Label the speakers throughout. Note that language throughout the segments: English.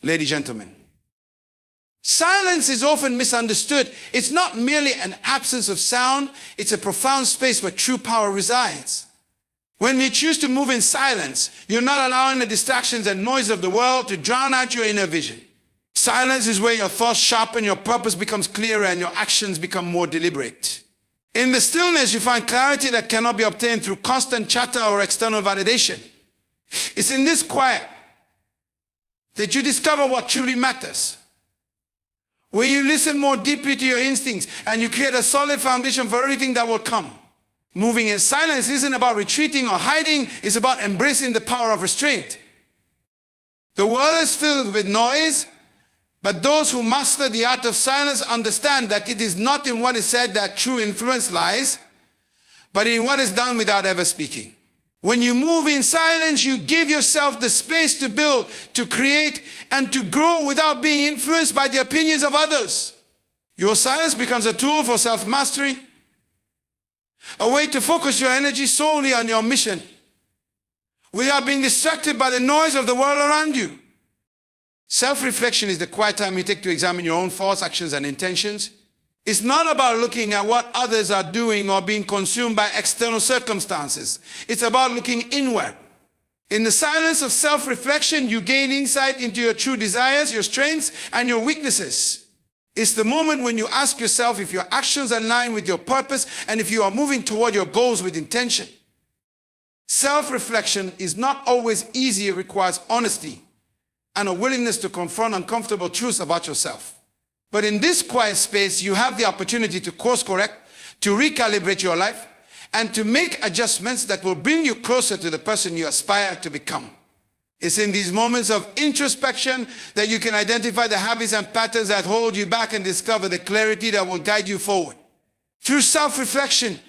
Speaker 1: Ladies and gentlemen, silence is often misunderstood. It's not merely an absence of sound, it's a profound space where true power resides. When you choose to move in silence, you're not allowing the distractions and noise of the world to drown out your inner vision. Silence is where your thoughts sharpen, your purpose becomes clearer, and your actions become more deliberate. In the stillness, you find clarity that cannot be obtained through constant chatter or external validation. It's in this quiet that you discover what truly matters, where you listen more deeply to your instincts and you create a solid foundation for everything that will come. Moving in silence isn't about retreating or hiding, it's about embracing the power of restraint. The world is filled with noise, but those who master the art of silence understand that it is not in what is said that true influence lies, but in what is done without ever speaking. When you move in silence, you give yourself the space to build, to create, and to grow without being influenced by the opinions of others. Your silence becomes a tool for self-mastery, a way to focus your energy solely on your mission, without being distracted by the noise of the world around you. Self-reflection is the quiet time you take to examine your own thoughts, actions, and intentions. It's not about looking at what others are doing or being consumed by external circumstances. It's about looking inward. In the silence of self-reflection, you gain insight into your true desires, your strengths, and your weaknesses. It's the moment when you ask yourself if your actions align with your purpose and if you are moving toward your goals with intention. Self-reflection is not always easy. It requires honesty and a willingness to confront uncomfortable truths about yourself. But in this quiet space, you have the opportunity to course correct, to recalibrate your life, and to make adjustments that will bring you closer to the person you aspire to become. It's in these moments of introspection that you can identify the habits and patterns that hold you back and discover the clarity that will guide you forward. Through self-reflection,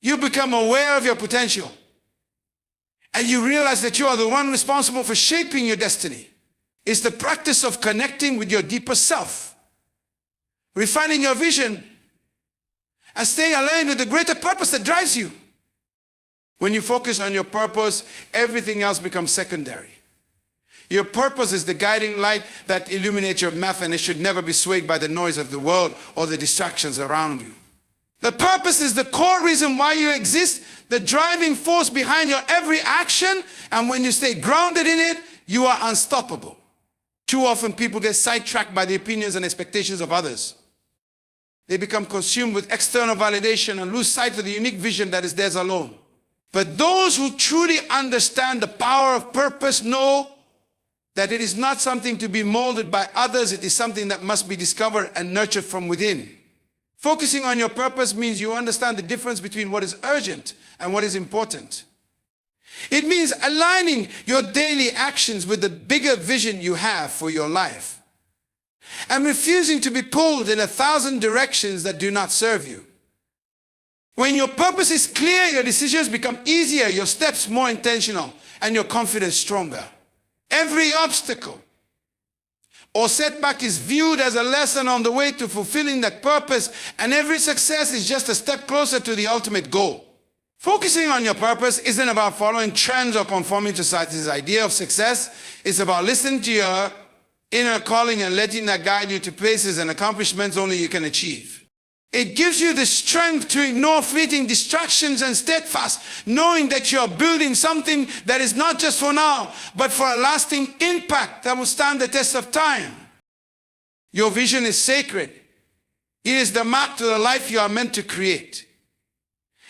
Speaker 1: you become aware of your potential, and you realize that you are the one responsible for shaping your destiny. It's the practice of connecting with your deeper self, refining your vision, and staying aligned with the greater purpose that drives you. When you focus on your purpose, everything else becomes secondary. Your purpose is the guiding light that illuminates your path, and it should never be swayed by the noise of the world or the distractions around you. The purpose is the core reason why you exist, the driving force behind your every action, and when you stay grounded in it, you are unstoppable. Too often people get sidetracked by the opinions and expectations of others. They become consumed with external validation and lose sight of the unique vision that is theirs alone. But those who truly understand the power of purpose know that it is not something to be molded by others, it is something that must be discovered and nurtured from within. Focusing on your purpose means you understand the difference between what is urgent and what is important. It means aligning your daily actions with the bigger vision you have for your life, and refusing to be pulled in 1,000 directions that do not serve you. When your purpose is clear, your decisions become easier, your steps more intentional, and your confidence stronger. Every obstacle or setback is viewed as a lesson on the way to fulfilling that purpose, and every success is just a step closer to the ultimate goal. Focusing on your purpose isn't about following trends or conforming to society's idea of success. It's about listening to your inner calling and letting that guide you to places and accomplishments only you can achieve. It gives you the strength to ignore fleeting distractions and steadfast, knowing that you are building something that is not just for now, but for a lasting impact that will stand the test of time. Your vision is sacred. It is the map to the life you are meant to create.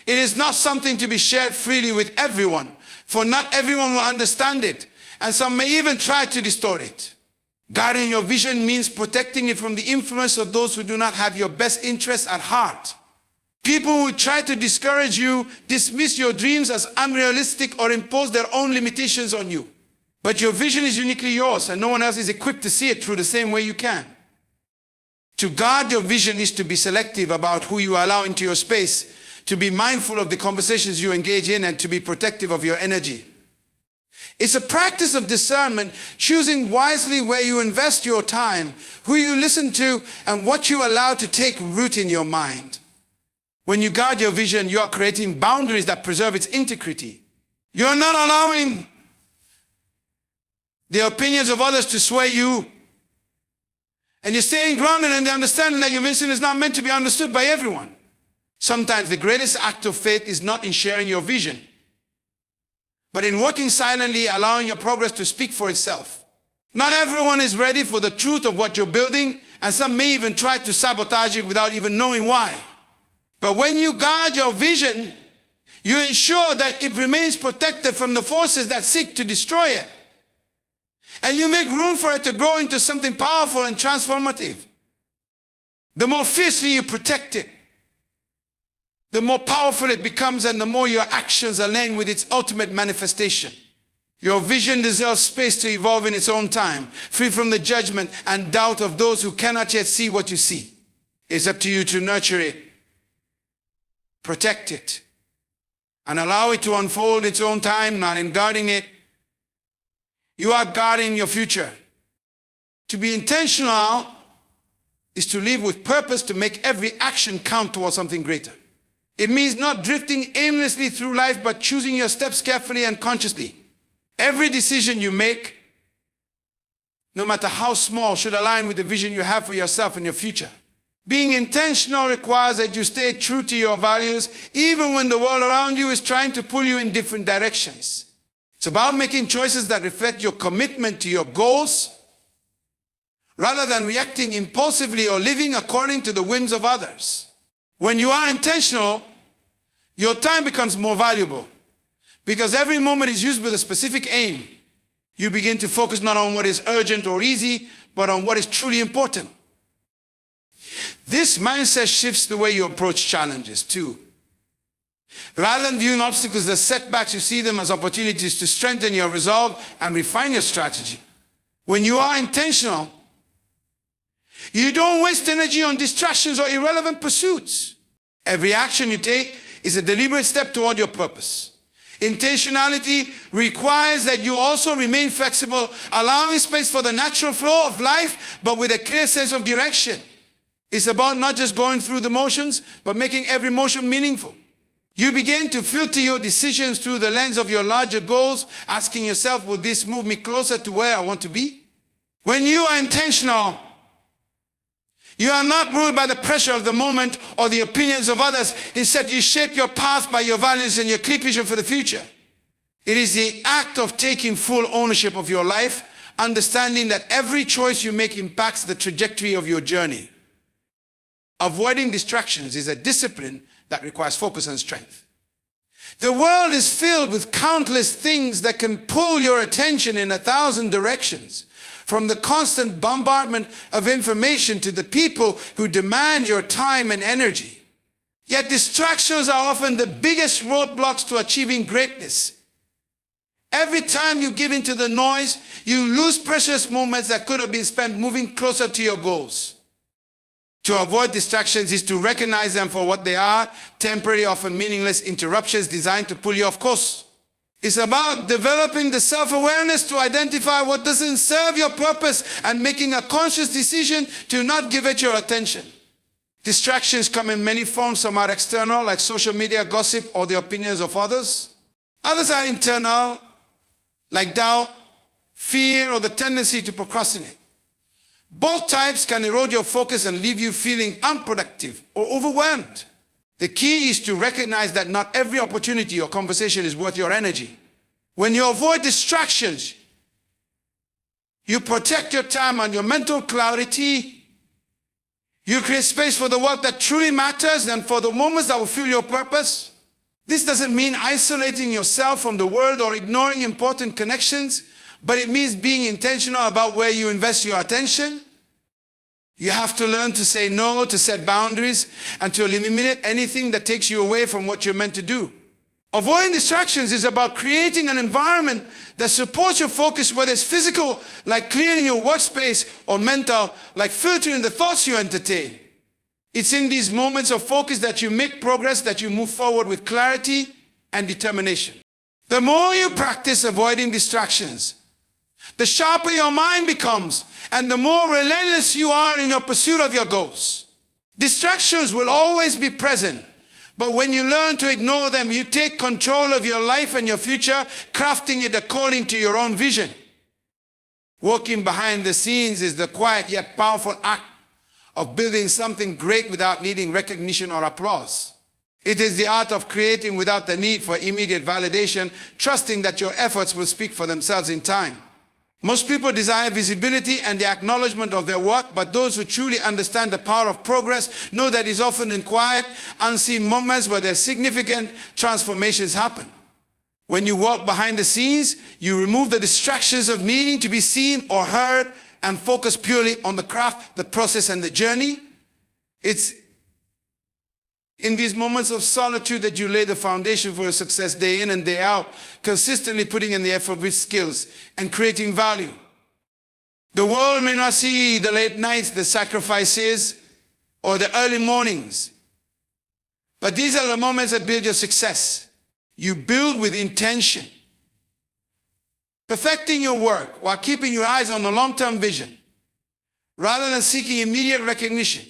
Speaker 1: It is not something to be shared freely with everyone, for not everyone will understand it, and some may even try to distort it. Guarding your vision means protecting it from the influence of those who do not have your best interests at heart. People who try to discourage you, dismiss your dreams as unrealistic, or impose their own limitations on you. But your vision is uniquely yours, and no one else is equipped to see it through the same way you can. To guard your vision is to be selective about who you allow into your space, to be mindful of the conversations you engage in, and to be protective of your energy. It's a practice of discernment, choosing wisely where you invest your time, who you listen to, and what you allow to take root in your mind. When you guard your vision, you are creating boundaries that preserve its integrity. You're not allowing the opinions of others to sway you. And you're staying grounded in the understanding that your vision is not meant to be understood by everyone. Sometimes the greatest act of faith is not in sharing your vision, but in working silently, allowing your progress to speak for itself. Not everyone is ready for the truth of what you're building, and some may even try to sabotage it without even knowing why. But when you guard your vision, you ensure that it remains protected from the forces that seek to destroy it. And you make room for it to grow into something powerful and transformative. The more fiercely you protect it, the more powerful it becomes, and the more your actions align with its ultimate manifestation. Your vision deserves space to evolve in its own time, free from the judgment and doubt of those who cannot yet see what you see. It's up to you to nurture it, protect it, and allow it to unfold its own time. Not in guarding it, you are guarding your future. To be intentional is to live with purpose, to make every action count towards something greater. It means not drifting aimlessly through life, but choosing your steps carefully and consciously. Every decision you make, no matter how small, should align with the vision you have for yourself and your future. Being intentional requires that you stay true to your values, even when the world around you is trying to pull you in different directions. It's about making choices that reflect your commitment to your goals, rather than reacting impulsively or living according to the whims of others. When you are intentional, your time becomes more valuable, because every moment is used with a specific aim. You begin to focus not on what is urgent or easy, but on what is truly important. This mindset shifts the way you approach challenges too. Rather than viewing obstacles as setbacks, you see them as opportunities to strengthen your resolve and refine your strategy. When you are intentional, you don't waste energy on distractions or irrelevant pursuits. Every action you take is a deliberate step toward your purpose. Intentionality requires that you also remain flexible, allowing space for the natural flow of life, but with a clear sense of direction. It's about not just going through the motions, but making every motion meaningful. You begin to filter your decisions through the lens of your larger goals, asking yourself, will this move me closer to where I want to be? When you are intentional, you are not ruled by the pressure of the moment or the opinions of others. Instead, you shape your path by your values and your clear vision for the future. It is the act of taking full ownership of your life, understanding that every choice you make impacts the trajectory of your journey. Avoiding distractions is a discipline that requires focus and strength. The world is filled with countless things that can pull your attention in 1,000 directions. From the constant bombardment of information to the people who demand your time and energy. Yet distractions are often the biggest roadblocks to achieving greatness. Every time you give into the noise, you lose precious moments that could have been spent moving closer to your goals. To avoid distractions is to recognize them for what they are, temporary, often meaningless interruptions designed to pull you off course. It's about developing the self-awareness to identify what doesn't serve your purpose and making a conscious decision to not give it your attention. Distractions come in many forms. Some are external, like social media, gossip, or the opinions of others. Others are internal, like doubt, fear, or the tendency to procrastinate. Both types can erode your focus and leave you feeling unproductive or overwhelmed. The key is to recognize that not every opportunity or conversation is worth your energy. When you avoid distractions, you protect your time and your mental clarity. You create space for the work that truly matters and for the moments that will fuel your purpose. This doesn't mean isolating yourself from the world or ignoring important connections, but it means being intentional about where you invest your attention. You have to learn to say no, to set boundaries, and to eliminate anything that takes you away from what you're meant to do. Avoiding distractions is about creating an environment that supports your focus, whether it's physical, like clearing your workspace, or mental, like filtering the thoughts you entertain. It's in these moments of focus that you make progress, that you move forward with clarity and determination. The more you practice avoiding distractions, the sharper your mind becomes, and the more relentless you are in your pursuit of your goals. Distractions will always be present, but when you learn to ignore them, you take control of your life and your future, crafting it according to your own vision. Working behind the scenes is the quiet yet powerful act of building something great without needing recognition or applause. It is the art of creating without the need for immediate validation, trusting that your efforts will speak for themselves in time. Most people desire visibility and the acknowledgement of their work, but those who truly understand the power of progress know that it's often in quiet, unseen moments where there's significant transformations happen. When you walk behind the scenes, you remove the distractions of needing to be seen or heard and focus purely on the craft, the process, and the journey. It's in these moments of solitude that you lay the foundation for your success day in and day out, consistently putting in the effort with skills and creating value. The world may not see the late nights, the sacrifices, or the early mornings, but these are the moments that build your success. You build with intention, perfecting your work while keeping your eyes on the long-term vision, rather than seeking immediate recognition.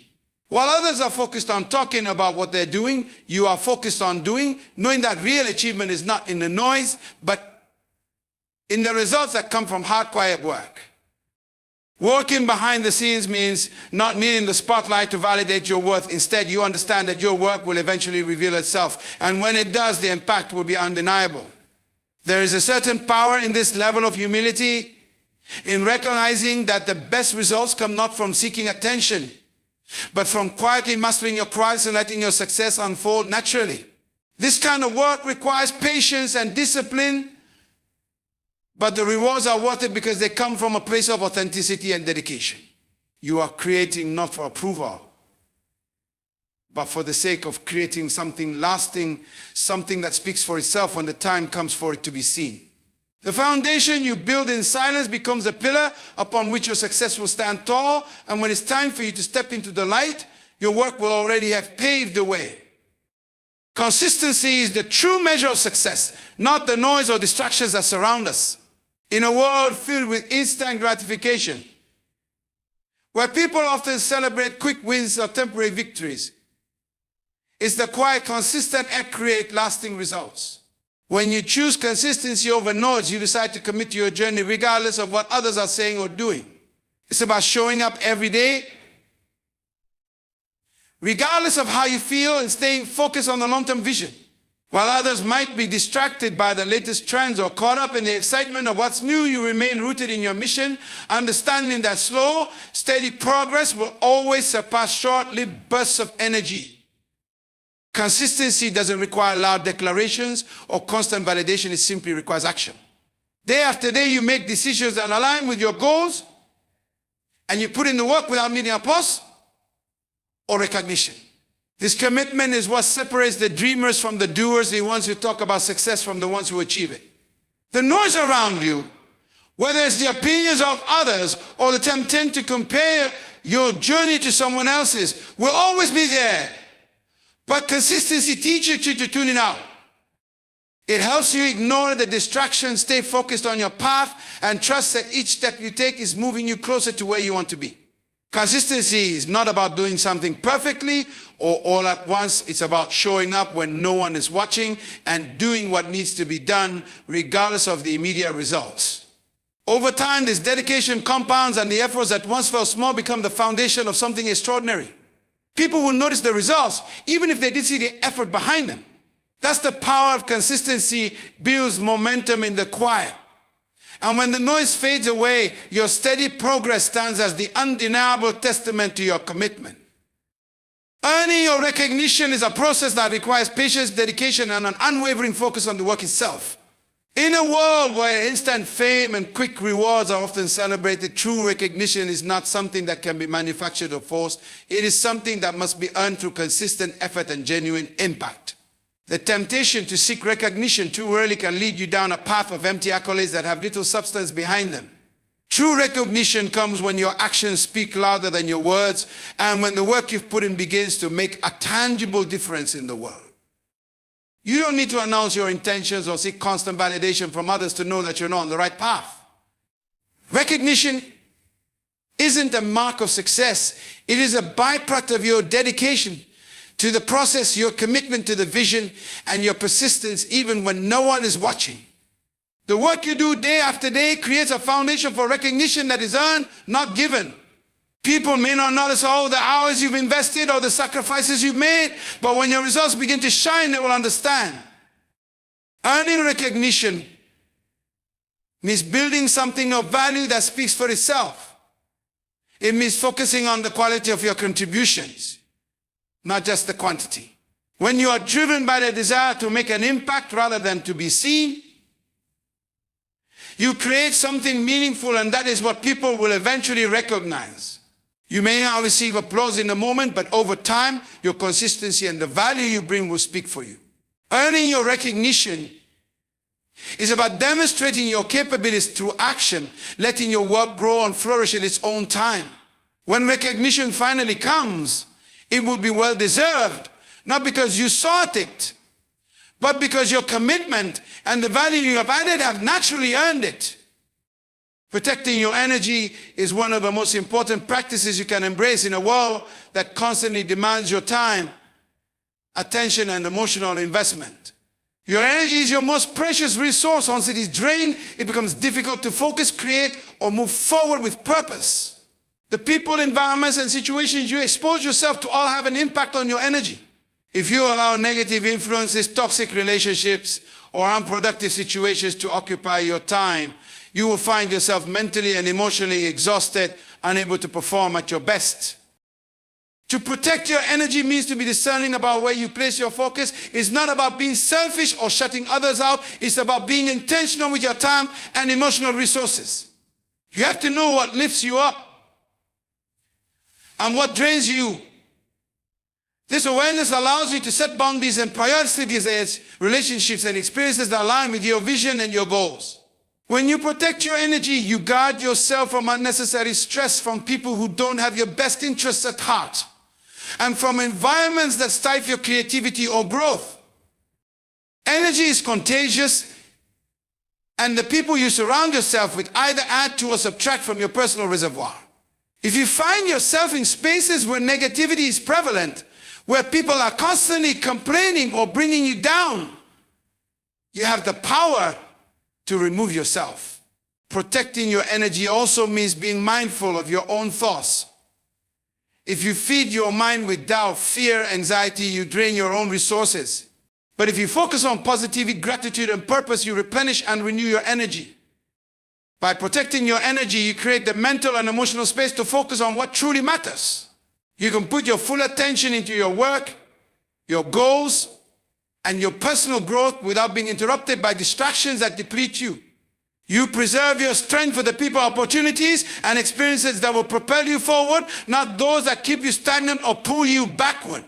Speaker 1: While others are focused on talking about what they're doing, you are focused on doing, knowing that real achievement is not in the noise, but in the results that come from hard, quiet work. Working behind the scenes means not needing the spotlight to validate your worth. Instead, you understand that your work will eventually reveal itself. And when it does, the impact will be undeniable. There is a certain power in this level of humility, in recognizing that the best results come not from seeking attention, but from quietly mastering your cries and letting your success unfold naturally. This kind of work requires patience and discipline, but the rewards are worth it because they come from a place of authenticity and dedication. You are creating not for approval, but for the sake of creating something lasting, something that speaks for itself when the time comes for it to be seen. The foundation you build in silence becomes a pillar upon which your success will stand tall, and when it's time for you to step into the light, your work will already have paved the way. Consistency is the true measure of success, not the noise or distractions that surround us. In a world filled with instant gratification, where people often celebrate quick wins or temporary victories, it's the quiet, consistent act create lasting results. When you choose consistency over noise, you decide to commit to your journey regardless of what others are saying or doing. It's about showing up every day, regardless of how you feel, and staying focused on the long-term vision. While others might be distracted by the latest trends or caught up in the excitement of what's new, you remain rooted in your mission, understanding that slow, steady progress will always surpass short-lived bursts of energy. Consistency doesn't require loud declarations or constant validation, it simply requires action. Day after day, you make decisions that align with your goals, and you put in the work without needing applause or recognition. This commitment is what separates the dreamers from the doers, the ones who talk about success from the ones who achieve it. The noise around you, whether it's the opinions of others or the temptation to compare your journey to someone else's, will always be there. But consistency teaches you to tune it out. It helps you ignore the distractions, stay focused on your path, and trust that each step you take is moving you closer to where you want to be. Consistency is not about doing something perfectly or all at once. It's about showing up when no one is watching and doing what needs to be done regardless of the immediate results. Over time, this dedication compounds, and the efforts that once felt small become the foundation of something extraordinary. People will notice the results, even if they didn't see the effort behind them. That's the power of consistency, builds momentum in the quiet. And when the noise fades away, your steady progress stands as the undeniable testament to your commitment. Earning your recognition is a process that requires patience, dedication, and an unwavering focus on the work itself. In a world where instant fame and quick rewards are often celebrated, true recognition is not something that can be manufactured or forced. It is something that must be earned through consistent effort and genuine impact. The temptation to seek recognition too early can lead you down a path of empty accolades that have little substance behind them. True recognition comes when your actions speak louder than your words, and when the work you've put in begins to make a tangible difference in the world. You don't need to announce your intentions or seek constant validation from others to know that you're not on the right path. Recognition isn't a mark of success. It is a byproduct of your dedication to the process, your commitment to the vision, and your persistence even when no one is watching. The work you do day after day creates a foundation for recognition that is earned, not given. People may not notice all the hours you've invested or the sacrifices you've made, but when your results begin to shine, they will understand. Earning recognition means building something of value that speaks for itself. It means focusing on the quality of your contributions, not just the quantity. When you are driven by the desire to make an impact rather than to be seen, you create something meaningful, and that is what people will eventually recognize. You may not receive applause in the moment, but over time, your consistency and the value you bring will speak for you. Earning your recognition is about demonstrating your capabilities through action, letting your work grow and flourish in its own time. When recognition finally comes, it will be well deserved, not because you sought it, but because your commitment and the value you have added have naturally earned it. Protecting your energy is one of the most important practices you can embrace in a world that constantly demands your time, attention, and emotional investment. Your energy is your most precious resource. Once it is drained, it becomes difficult to focus, create, or move forward with purpose. The people, environments, and situations you expose yourself to all have an impact on your energy. If you allow negative influences, toxic relationships, or unproductive situations to occupy your time, you will find yourself mentally and emotionally exhausted, unable to perform at your best. To protect your energy means to be discerning about where you place your focus. It's not about being selfish or shutting others out. It's about being intentional with your time and emotional resources. You have to know what lifts you up and what drains you. This awareness allows you to set boundaries and prioritize relationships and experiences that align with your vision and your goals. When you protect your energy, you guard yourself from unnecessary stress from people who don't have your best interests at heart, and from environments that stifle your creativity or growth. Energy is contagious, and the people you surround yourself with either add to or subtract from your personal reservoir. If you find yourself in spaces where negativity is prevalent, where people are constantly complaining or bringing you down, you have the power to remove yourself. Protecting your energy also means being mindful of your own thoughts. If you feed your mind with doubt, fear, anxiety, you drain your own resources. But if you focus on positivity, gratitude, and purpose, you replenish and renew your energy. By protecting your energy, you create the mental and emotional space to focus on what truly matters. You can put your full attention into your work, your goals, and your personal growth without being interrupted by distractions that deplete you. You preserve your strength for the people, opportunities, and experiences that will propel you forward, not those that keep you stagnant or pull you backward.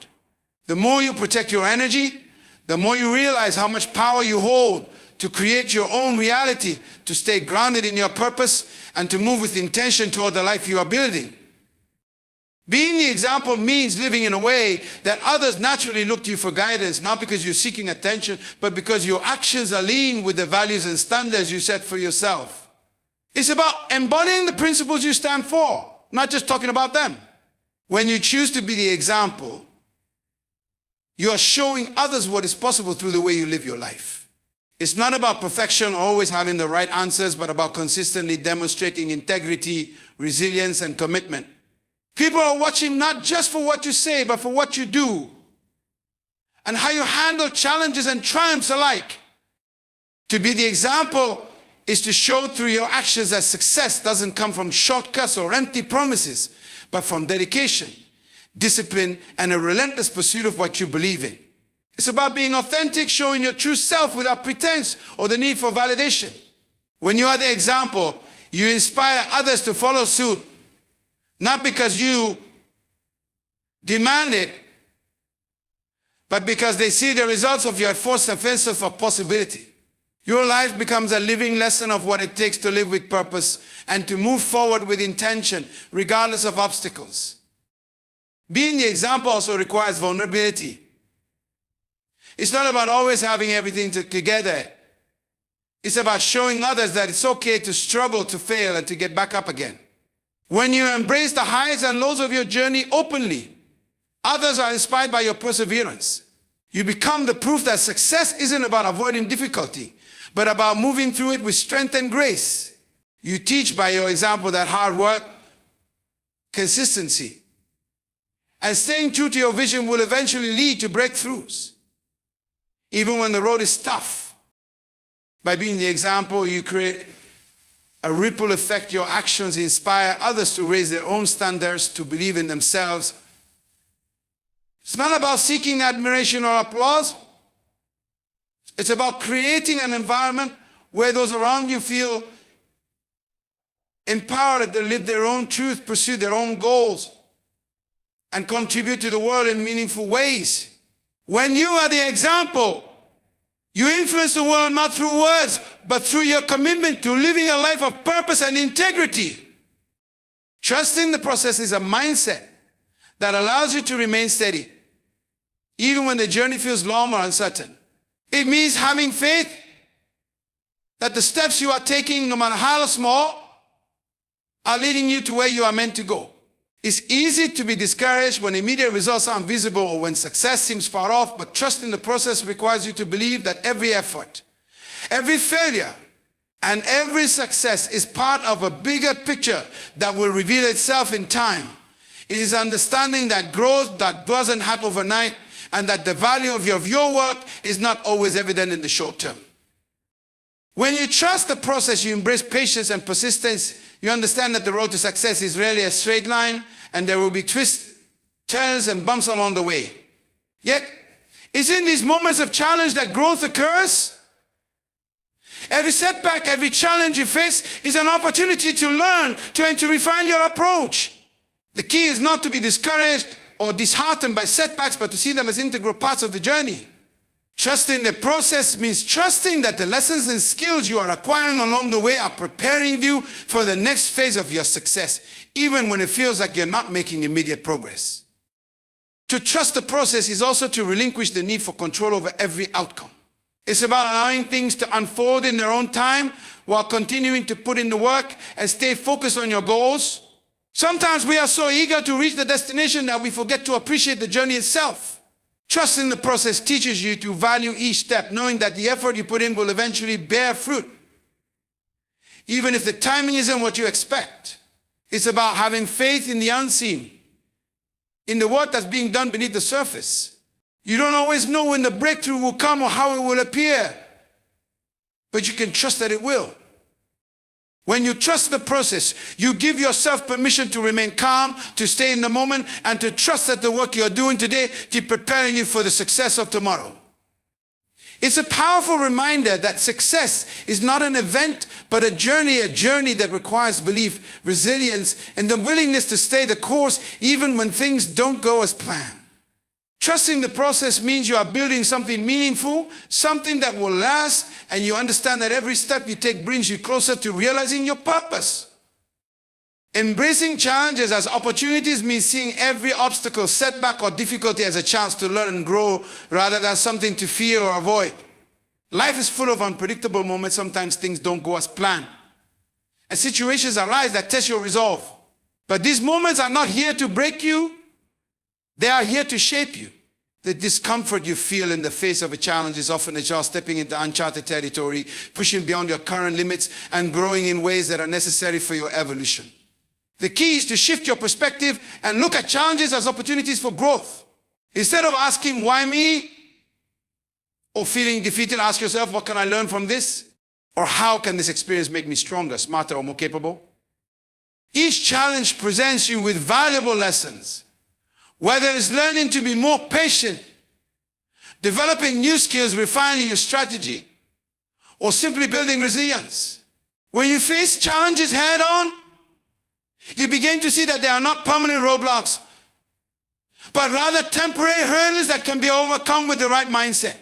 Speaker 1: The more you protect your energy, the more you realize how much power you hold to create your own reality, to stay grounded in your purpose, and to move with intention toward the life you are building. Being the example means living in a way that others naturally look to you for guidance, not because you're seeking attention, but because your actions align with the values and standards you set for yourself. It's about embodying the principles you stand for, not just talking about them. When you choose to be the example, you are showing others what is possible through the way you live your life. It's not about perfection, always having the right answers, but about consistently demonstrating integrity, resilience, and commitment. People are watching not just for what you say, but for what you do and how you handle challenges and triumphs alike. To be the example is to show through your actions that success doesn't come from shortcuts or empty promises, but from dedication, discipline, and a relentless pursuit of what you believe in. It's about being authentic, showing your true self without pretense or the need for validation. When you are the example, you inspire others to follow suit, not because you demand it, but because they see the results of your efforts and sense of possibility. Your life becomes a living lesson of what it takes to live with purpose and to move forward with intention, regardless of obstacles. Being the example also requires vulnerability. It's not about always having everything together. It's about showing others that it's okay to struggle, to fail, and to get back up again. When you embrace the highs and lows of your journey openly, others are inspired by your perseverance. You become the proof that success isn't about avoiding difficulty, but about moving through it with strength and grace. You teach by your example that hard work, consistency, and staying true to your vision will eventually lead to breakthroughs, even when the road is tough. By being the example, you create a ripple effect. Your actions inspire others to raise their own standards, to believe in themselves. It's not about seeking admiration or applause. It's about creating an environment where those around you feel empowered to live their own truth, pursue their own goals, and contribute to the world in meaningful ways. When you are the example, you influence the world not through words, but through your commitment to living a life of purpose and integrity. Trusting the process is a mindset that allows you to remain steady, even when the journey feels long or uncertain. It means having faith that the steps you are taking, no matter how small, are leading you to where you are meant to go. It's easy to be discouraged when immediate results aren't visible or when success seems far off, but trusting the process requires you to believe that every effort, every failure, and every success is part of a bigger picture that will reveal itself in time. It is understanding that growth that doesn't happen overnight and that the value of your work is not always evident in the short term. When you trust the process, you embrace patience and persistence. You understand that the road to success is rarely a straight line, and there will be twists, turns, and bumps along the way. Yet, it's in these moments of challenge that growth occurs. Every setback, every challenge you face is an opportunity to learn, and to refine your approach. The key is not to be discouraged or disheartened by setbacks, but to see them as integral parts of the journey. Trusting the process means trusting that the lessons and skills you are acquiring along the way are preparing you for the next phase of your success, even when it feels like you're not making immediate progress. To trust the process is also to relinquish the need for control over every outcome. It's about allowing things to unfold in their own time while continuing to put in the work and stay focused on your goals. Sometimes we are so eager to reach the destination that we forget to appreciate the journey itself. Trusting the process teaches you to value each step, knowing that the effort you put in will eventually bear fruit, even if the timing isn't what you expect. It's about having faith in the unseen, in the work that's being done beneath the surface. You don't always know when the breakthrough will come or how it will appear, but you can trust that it will. When you trust the process, you give yourself permission to remain calm, to stay in the moment, and to trust that the work you're doing today is preparing you for the success of tomorrow. It's a powerful reminder that success is not an event, but a journey that requires belief, resilience, and the willingness to stay the course even when things don't go as planned. Trusting the process means you are building something meaningful, something that will last, and you understand that every step you take brings you closer to realizing your purpose. Embracing challenges as opportunities means seeing every obstacle, setback, or difficulty as a chance to learn and grow rather than something to fear or avoid. Life is full of unpredictable moments. Sometimes things don't go as planned, and situations arise that test your resolve. But these moments are not here to break you. They are here to shape you. The discomfort you feel in the face of a challenge is often a child stepping into uncharted territory, pushing beyond your current limits, and growing in ways that are necessary for your evolution. The key is to shift your perspective and look at challenges as opportunities for growth. Instead of asking, why me? Or feeling defeated, ask yourself, what can I learn from this? Or how can this experience make me stronger, smarter, or more capable? Each challenge presents you with valuable lessons. Whether it's learning to be more patient, developing new skills, refining your strategy, or simply building resilience. When you face challenges head on, you begin to see that they are not permanent roadblocks, but rather temporary hurdles that can be overcome with the right mindset.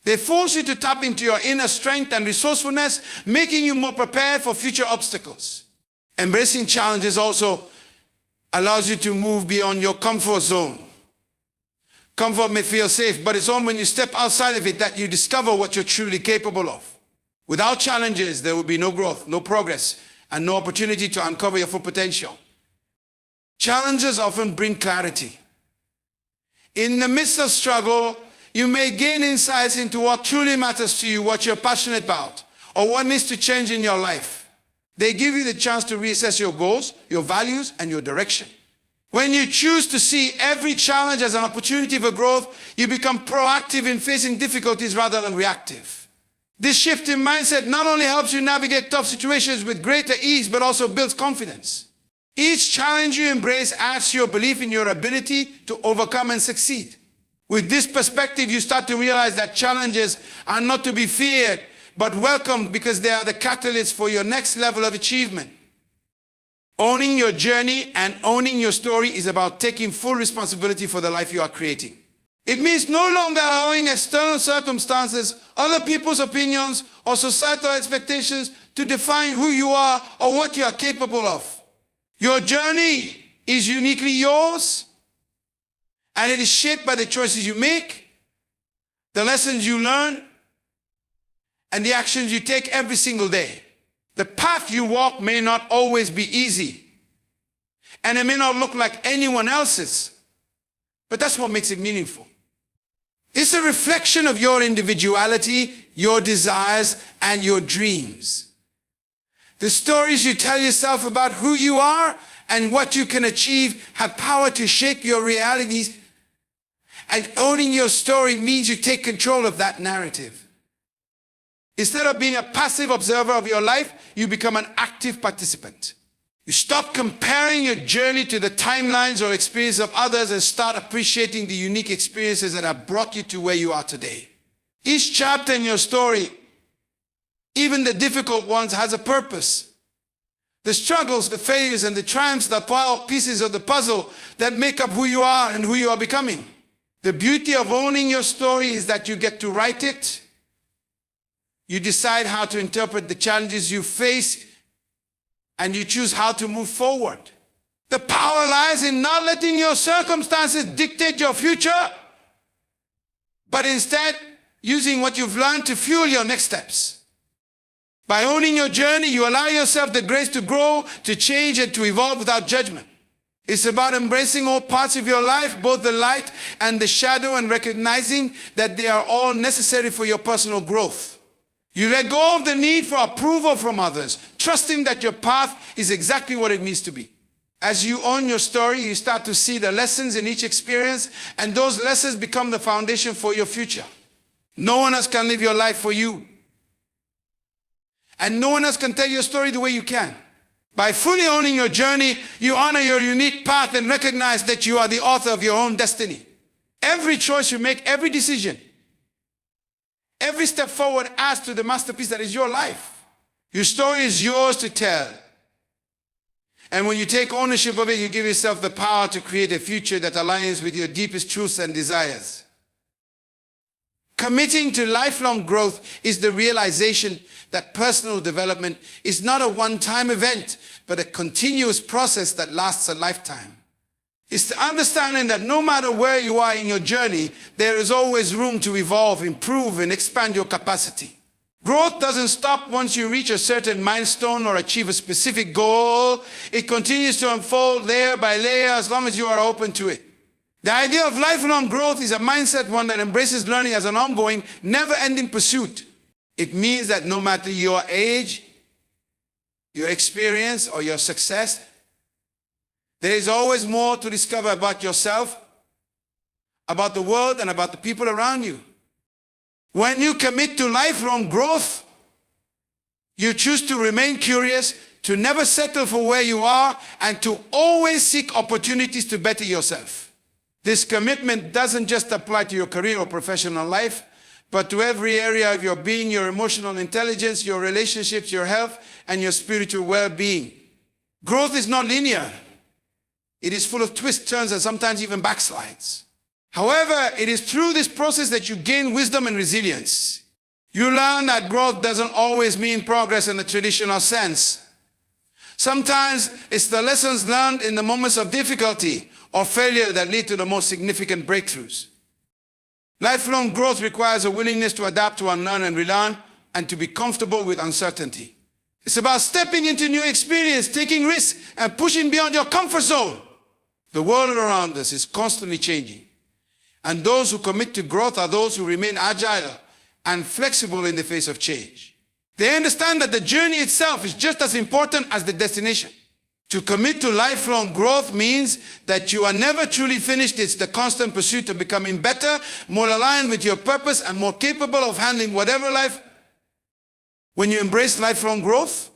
Speaker 1: They force you to tap into your inner strength and resourcefulness, making you more prepared for future obstacles. Embracing challenges also allows you to move beyond your comfort zone. Comfort may feel safe, but it's only when you step outside of it that you discover what you're truly capable of. Without challenges, there will be no growth, no progress, and no opportunity to uncover your full potential. Challenges often bring clarity. In the midst of struggle, you may gain insights into what truly matters to you, what you're passionate about, or what needs to change in your life. They give you the chance to reassess your goals, your values, and your direction. When you choose to see every challenge as an opportunity for growth, you become proactive in facing difficulties rather than reactive. This shift in mindset not only helps you navigate tough situations with greater ease, but also builds confidence. Each challenge you embrace adds to your belief in your ability to overcome and succeed. With this perspective, you start to realize that challenges are not to be feared, but welcomed because they are the catalyst for your next level of achievement. Owning your journey and owning your story is about taking full responsibility for the life you are creating. It means no longer allowing external circumstances, other people's opinions, or societal expectations to define who you are or what you are capable of. Your journey is uniquely yours, and it is shaped by the choices you make, the lessons you learn, and the actions you take every single day. The path you walk may not always be easy, and it may not look like anyone else's, but that's what makes it meaningful. It's a reflection of your individuality, your desires, and your dreams. The stories you tell yourself about who you are and what you can achieve have power to shape your realities, and owning your story means you take control of that narrative. Instead of being a passive observer of your life, you become an active participant. You stop comparing your journey to the timelines or experiences of others and start appreciating the unique experiences that have brought you to where you are today. Each chapter in your story, even the difficult ones, has a purpose. The struggles, the failures, and the triumphs are all pieces of the puzzle that make up who you are and who you are becoming. The beauty of owning your story is that you get to write it. You decide how to interpret the challenges you face, and you choose how to move forward. The power lies in not letting your circumstances dictate your future, but instead using what you've learned to fuel your next steps. By owning your journey, you allow yourself the grace to grow, to change, and to evolve without judgment. It's about embracing all parts of your life, both the light and the shadow, and recognizing that they are all necessary for your personal growth. You let go of the need for approval from others, trusting that your path is exactly what it needs to be. As you own your story, you start to see the lessons in each experience, and those lessons become the foundation for your future. No one else can live your life for you. And no one else can tell your story the way you can. By fully owning your journey, you honor your unique path and recognize that you are the author of your own destiny. Every choice you make, every decision, every step forward adds to the masterpiece that is your life. Your story is yours to tell. And when you take ownership of it, you give yourself the power to create a future that aligns with your deepest truths and desires. Committing to lifelong growth is the realization that personal development is not a one-time event, but a continuous process that lasts a lifetime. It's the understanding that no matter where you are in your journey, there is always room to evolve, improve, and expand your capacity. Growth doesn't stop once you reach a certain milestone or achieve a specific goal. It continues to unfold layer by layer as long as you are open to it. The idea of lifelong growth is a mindset one that embraces learning as an ongoing, never-ending pursuit. It means that no matter your age, your experience, or your success, there is always more to discover about yourself, about the world, and about the people around you. When you commit to lifelong growth, you choose to remain curious, to never settle for where you are, and to always seek opportunities to better yourself. This commitment doesn't just apply to your career or professional life, but to every area of your being, your emotional intelligence, your relationships, your health, and your spiritual well-being. Growth is not linear. It is full of twists, turns, and sometimes even backslides. However, it is through this process that you gain wisdom and resilience. You learn that growth doesn't always mean progress in the traditional sense. Sometimes it's the lessons learned in the moments of difficulty or failure that lead to the most significant breakthroughs. Lifelong growth requires a willingness to adapt, to unlearn and relearn, and to be comfortable with uncertainty. It's about stepping into new experience, taking risks, and pushing beyond your comfort zone. The world around us is constantly changing, And those who commit to growth are those who remain agile and flexible in the face of change. They understand that the journey itself is just as important as the destination. To commit to lifelong growth means that you are never truly finished. It's the constant pursuit of becoming better, more aligned with your purpose, and more capable of handling whatever life. When you embrace lifelong growth,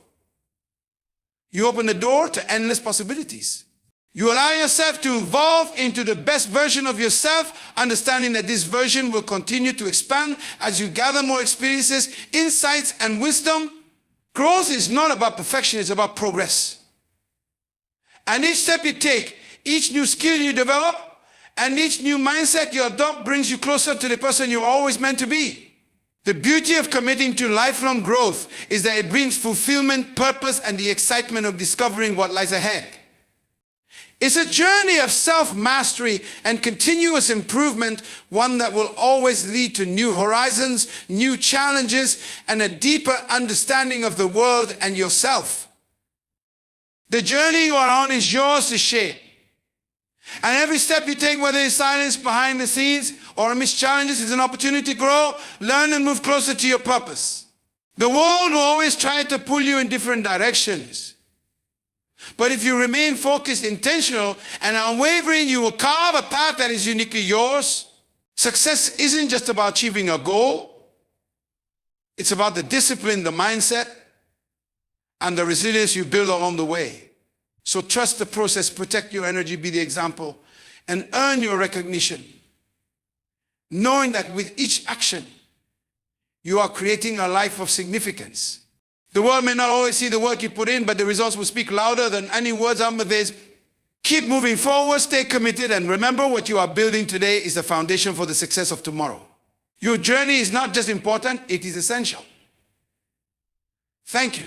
Speaker 1: you open the door to endless possibilities. You allow yourself to evolve into the best version of yourself, understanding that this version will continue to expand as you gather more experiences, insights, and wisdom. Growth is not about perfection, it's about progress. And each step you take, each new skill you develop, and each new mindset you adopt brings you closer to the person you're always meant to be. The beauty of committing to lifelong growth is that it brings fulfillment, purpose, and the excitement of discovering what lies ahead. It's a journey of self-mastery and continuous improvement, one that will always lead to new horizons, new challenges, and a deeper understanding of the world and yourself. The journey you are on is yours to shape. And every step you take, whether in silence, behind the scenes, or amidst challenges, is an opportunity to grow, learn, and move closer to your purpose. The world will always try to pull you in different directions. But if you remain focused, intentional, and unwavering, you will carve a path that is uniquely yours. Success isn't just about achieving a goal. It's about the discipline, the mindset, and the resilience you build along the way. So trust the process, protect your energy, be the example, and earn your recognition, knowing that with each action, you are creating a life of significance. The world may not always see the work you put in, but the results will speak louder than any words on the face. Keep moving forward, stay committed, and remember, what you are building today is the foundation for the success of tomorrow. Your journey is not just important, it is essential. Thank you.